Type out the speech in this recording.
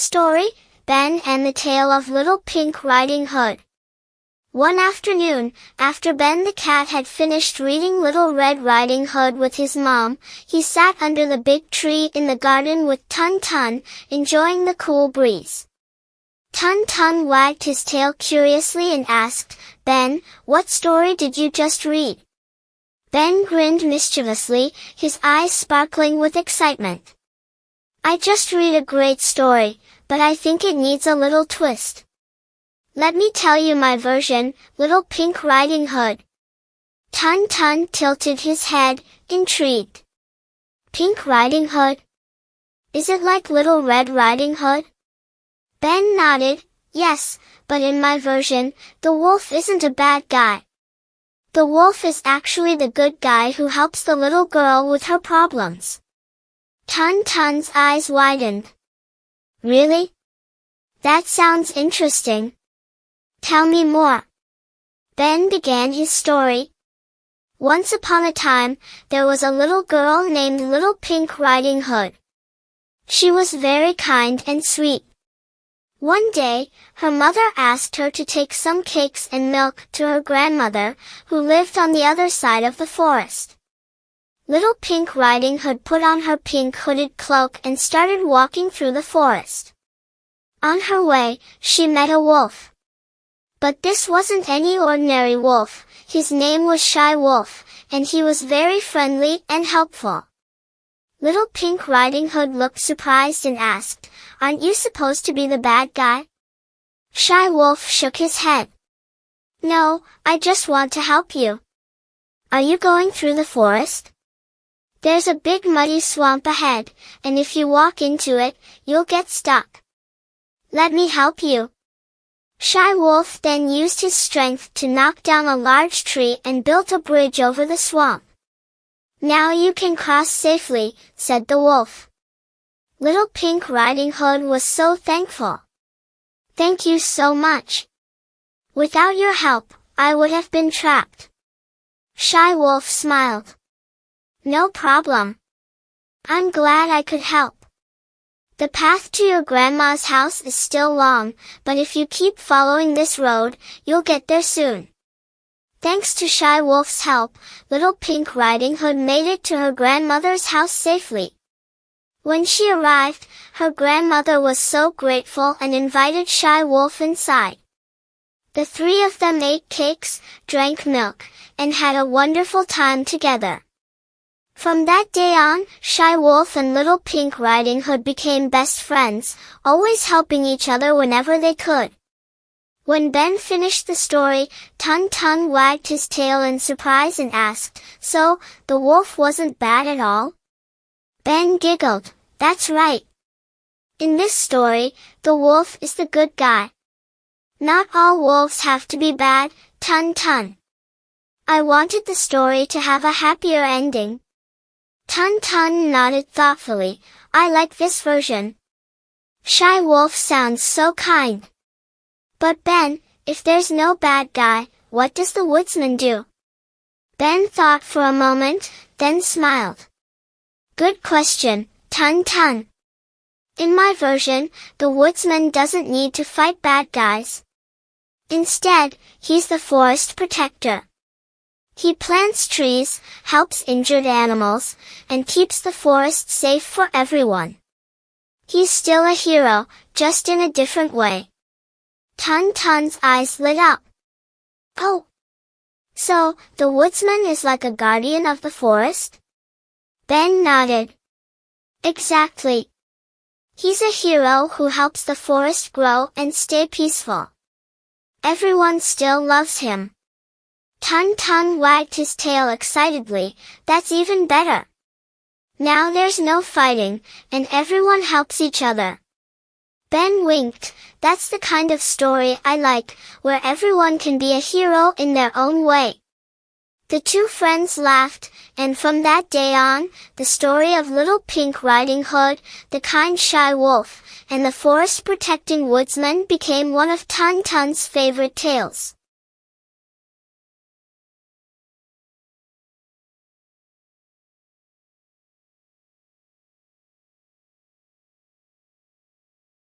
Story, Ben and the Tale of Little Pink Riding Hood. One afternoon, after Ben the cat had finished reading Little Red Riding Hood with his mom, he sat under the big tree in the garden with Tun Tun, enjoying the cool breeze. Tun Tun wagged his tail curiously and asked, "Ben, what story did you just read?" Ben grinned mischievously, his eyes sparkling with excitement. "I just read a great story, but I think it needs a little twist. Let me tell you my version, Little Pink Riding Hood." Tun Tun tilted his head, intrigued. "Pink Riding Hood? Is it like Little Red Riding Hood?" Ben nodded, "Yes, but in my version, the wolf isn't a bad guy. The wolf is actually the good guy who helps the little girl with her problems." Tun Tun's eyes widened. "Really? That sounds interesting. Tell me more." Ben began his story. Once upon a time, there was a little girl named Little Pink Riding Hood. She was very kind and sweet. One day, her mother asked her to take some cakes and milk to her grandmother, who lived on the other side of the forest. Little Pink Riding Hood put on her pink hooded cloak and started walking through the forest. On her way, she met a wolf. But this wasn't any ordinary wolf, his name was Shy Wolf, and he was very friendly and helpful. Little Pink Riding Hood looked surprised and asked, "Aren't you supposed to be the bad guy?" Shy Wolf shook his head. "No, I just want to help you." "Are you going through the forest?" "There's a big muddy swamp ahead, and if you walk into it, you'll get stuck." "Let me help you." Shy Wolf then used his strength to knock down a large tree and built a bridge over the swamp. "Now you can cross safely," said the wolf. Little Pink Riding Hood was so thankful. "Thank you so much. Without your help, I would have been trapped." Shy Wolf smiled. "No problem. I'm glad I could help. The path to your grandma's house is still long, but if you keep following this road, you'll get there soon." Thanks to Shy Wolf's help, Little Pink Riding Hood made it to her grandmother's house safely. When she arrived, her grandmother was so grateful and invited Shy Wolf inside. The three of them ate cakes, drank milk, and had a wonderful time together. From that day on, Shy Wolf and Little Pink Riding Hood became best friends, always helping each other whenever they could. When Ben finished the story, Tun Tun wagged his tail in surprise and asked, "So, the wolf wasn't bad at all?" Ben giggled, "That's right. In this story, the wolf is the good guy. Not all wolves have to be bad, Tun Tun. I wanted the story to have a happier ending." Tun Tun nodded thoughtfully, "I like this version. Shy Wolf sounds so kind. But Ben, if there's no bad guy, what does the woodsman do?" Ben thought for a moment, then smiled. "Good question, Tun Tun. In my version, the woodsman doesn't need to fight bad guys. Instead, he's the forest protector. He plants trees, helps injured animals, and keeps the forest safe for everyone. He's still a hero, just in a different way." Tun Tun's eyes lit up. "Oh! So, the woodsman is like a guardian of the forest?" Ben nodded. "Exactly. He's a hero who helps the forest grow and stay peaceful. Everyone still loves him." Tun Tun wagged his tail excitedly, "That's even better. Now there's no fighting, and everyone helps each other." Ben winked, "That's the kind of story I like, where everyone can be a hero in their own way." The two friends laughed, and from that day on, the story of Little Pink Riding Hood, the kind Shy Wolf, and the forest-protecting woodsman became one of Tun Tun's favorite tales.